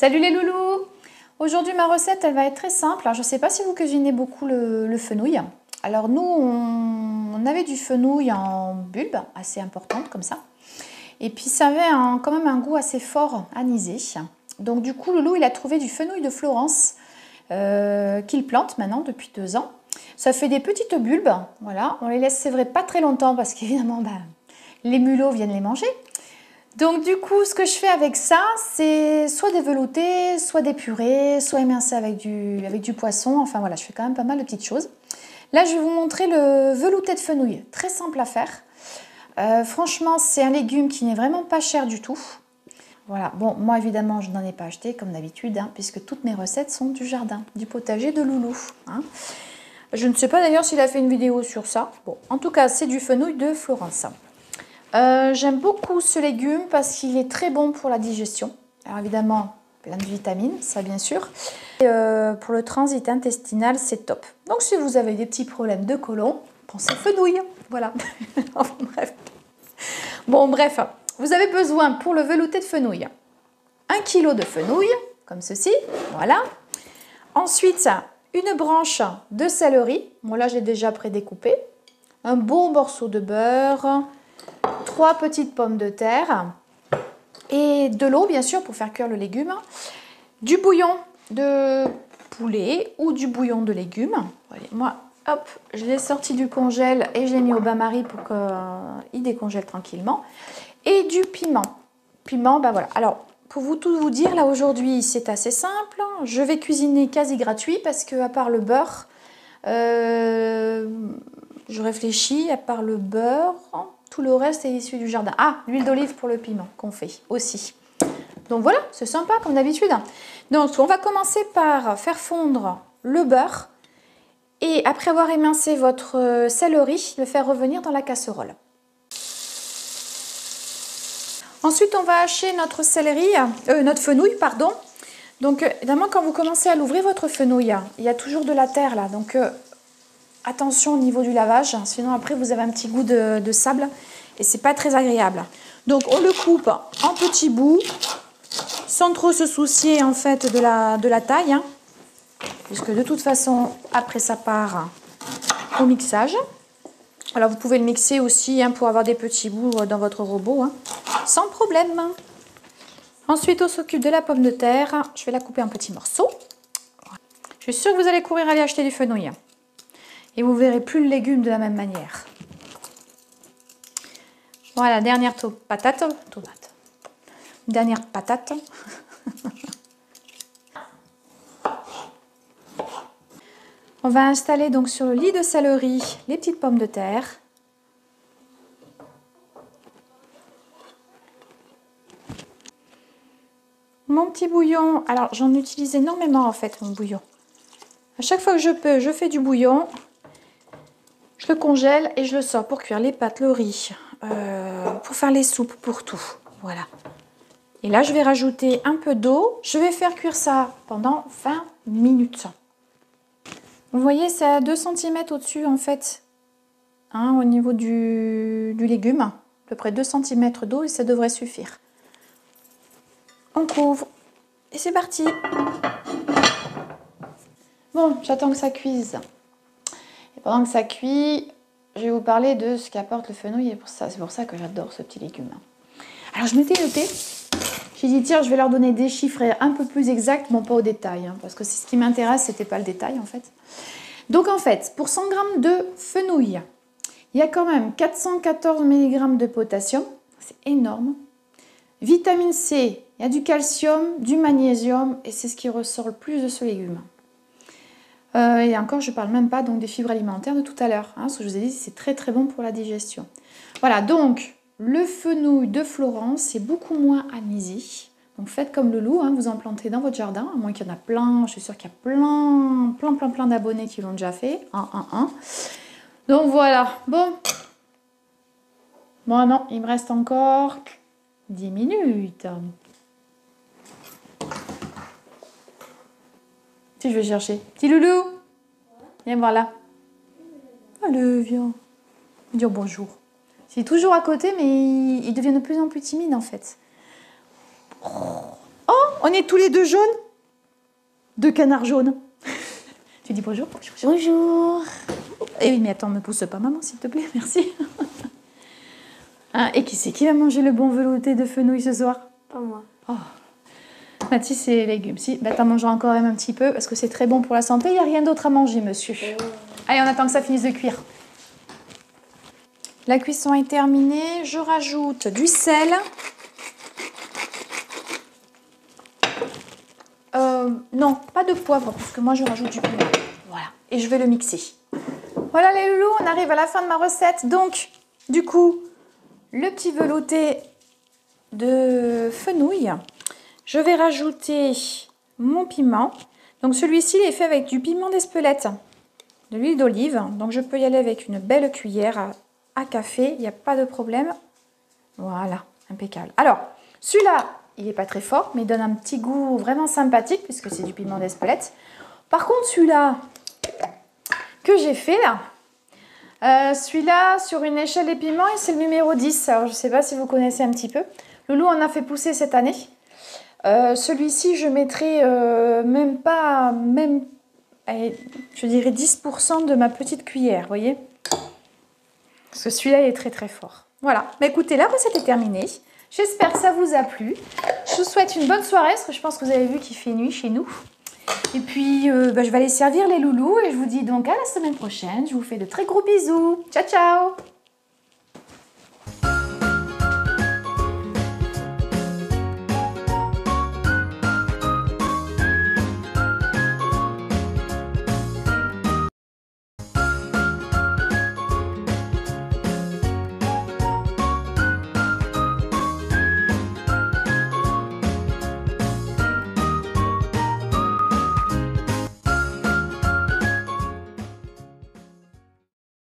Salut les loulous! Aujourd'hui ma recette elle va être très simple. Alors, je ne sais pas si vous cuisinez beaucoup le fenouil. Alors nous on avait du fenouil en bulbe assez importante comme ça. Et puis ça avait quand même un goût assez fort anisé. Donc du coup Loulou il a trouvé du fenouil de Florence qu'il plante maintenant depuis 2 ans. Ça fait des petites bulbes, voilà. On les laisse c'est vrai pas très longtemps parce qu'évidemment les mulots viennent les manger. Donc du coup, ce que je fais avec ça, c'est soit des veloutés, soit des purées, soit émincé avec du poisson. Enfin voilà, je fais quand même pas mal de petites choses. Là, je vais vous montrer le velouté de fenouil. Très simple à faire. Franchement, c'est un légume qui n'est vraiment pas cher du tout. Voilà, bon, moi évidemment, je n'en ai pas acheté comme d'habitude, hein, puisque toutes mes recettes sont du jardin, du potager de Loulou. Hein. Je ne sais pas d'ailleurs s'il a fait une vidéo sur ça. Bon, en tout cas, c'est du fenouil de Florence. J'aime beaucoup ce légume parce qu'il est très bon pour la digestion. Alors évidemment, plein de vitamines, ça bien sûr. Et pour le transit intestinal, c'est top. Donc si vous avez des petits problèmes de côlon, pensez fenouil. Voilà. Enfin, bref. Bon, bref, vous avez besoin pour le velouté de fenouil 1 kg de fenouil, comme ceci. Voilà. Ensuite, une branche de céleri. Bon, là, j'ai déjà prédécoupé. Un bon morceau de beurre. 3 petites pommes de terre et de l'eau bien sûr pour faire cuire le légume, du bouillon de poulet ou du bouillon de légumes. Voilà, moi hop, je l'ai sorti du congèle et je l'ai mis au bain-marie pour qu'il décongèle tranquillement, et du piment. Voilà. Alors pour tout vous dire, là aujourd'hui c'est assez simple, je vais cuisiner quasi gratuit parce que à part le beurre, je réfléchis, à part le beurre, tout le reste est issu du jardin. Ah, l'huile d'olive pour le piment qu'on fait aussi. Donc voilà, c'est sympa comme d'habitude. Donc on va commencer par faire fondre le beurre et après avoir émincé votre céleri, le faire revenir dans la casserole. Ensuite, on va hacher notre notre fenouil, pardon. Donc évidemment, quand vous commencez à l'ouvrir votre fenouil, il y a toujours de la terre là, donc attention au niveau du lavage, sinon après vous avez un petit goût de sable et c'est pas très agréable. Donc on le coupe en petits bouts, sans trop se soucier en fait de la taille, hein, puisque de toute façon après ça part au mixage. Alors vous pouvez le mixer aussi pour avoir des petits bouts dans votre robot, sans problème. Ensuite on s'occupe de la pomme de terre, je vais la couper en petits morceaux. Je suis sûre que vous allez courir aller acheter du fenouil. Et vous verrez plus le légume de la même manière. Voilà, dernière patate. Dernière patate. On va installer donc sur le lit de céleri les petites pommes de terre. Mon petit bouillon, alors j'en utilise énormément en fait, mon bouillon. À chaque fois que je peux, je fais du bouillon. Je le congèle et je le sors pour cuire les pâtes, le riz, pour faire les soupes, pour tout. Voilà. Et là, je vais rajouter un peu d'eau. Je vais faire cuire ça pendant 20 minutes. Vous voyez, c'est à 2 cm au-dessus, en fait, au niveau du légume. À peu près 2 cm d'eau et ça devrait suffire. On couvre et c'est parti. Bon, j'attends que ça cuise. Et pendant que ça cuit, je vais vous parler de ce qu'apporte le fenouil et c'est pour ça que j'adore ce petit légume. Alors je m'étais notée, j'ai dit tiens je vais leur donner des chiffres un peu plus exacts, bon pas au détail, parce que c'est ce qui m'intéresse, c'était pas le détail en fait. Donc en fait, pour 100 g de fenouil, il y a quand même 414 mg de potassium, c'est énorme. Vitamine C, il y a du calcium, du magnésium et c'est ce qui ressort le plus de ce légume. Et encore, je ne parle même pas donc des fibres alimentaires de tout à l'heure. Ce que je vous ai dit, c'est très très bon pour la digestion. Voilà, donc le fenouil de Florence, c'est beaucoup moins anisé. Donc faites comme Loulou, vous en plantez dans votre jardin, à moins qu'il y en a plein. Je suis sûre qu'il y a plein d'abonnés qui l'ont déjà fait. Donc voilà, bon. Bon non, il me reste encore 10 minutes. Si je vais chercher. Petit Loulou, viens voir là. Allez, viens. Dire bonjour. C'est toujours à côté, mais il devient de plus en plus timide en fait. Oh, on est tous les deux jaunes. Deux canards jaunes. Tu dis bonjour. Bonjour. Eh oui, mais attends, me pousse pas, maman, s'il te plaît, merci. Hein, et qui c'est qui va manger le bon velouté de fenouil ce soir? Pas moi. Oh. Mathis, c'est les légumes. Si, bah, t'en mangeras encore même un petit peu parce que c'est très bon pour la santé. Il n'y a rien d'autre à manger, monsieur. Allez, on attend que ça finisse de cuire. La cuisson est terminée. Je rajoute du sel. Non, pas de poivre parce que moi je rajoute du piment. Voilà, et je vais le mixer. Voilà les loulous, on arrive à la fin de ma recette. Donc, du coup, le petit velouté de fenouil. Je vais rajouter mon piment. Donc celui-ci, il est fait avec du piment d'Espelette, de l'huile d'olive. Donc je peux y aller avec une belle cuillère à café, il n'y a pas de problème. Voilà, impeccable. Alors, celui-là, il n'est pas très fort, mais il donne un petit goût vraiment sympathique puisque c'est du piment d'Espelette. Par contre, celui-là que j'ai fait là, celui-là sur une échelle des piments, c'est le numéro 10. Alors, je ne sais pas si vous connaissez un petit peu. Loulou en a fait pousser cette année. Celui-ci, je mettrai allez, je dirais 10% de ma petite cuillère, vous voyez? Parce que celui-là, il est très très fort. Voilà, bah, écoutez, la recette est terminée. J'espère que ça vous a plu. Je vous souhaite une bonne soirée, parce que je pense que vous avez vu qu'il fait nuit chez nous. Et puis, je vais aller servir les loulous, et je vous dis donc à la semaine prochaine. Je vous fais de très gros bisous. Ciao, ciao!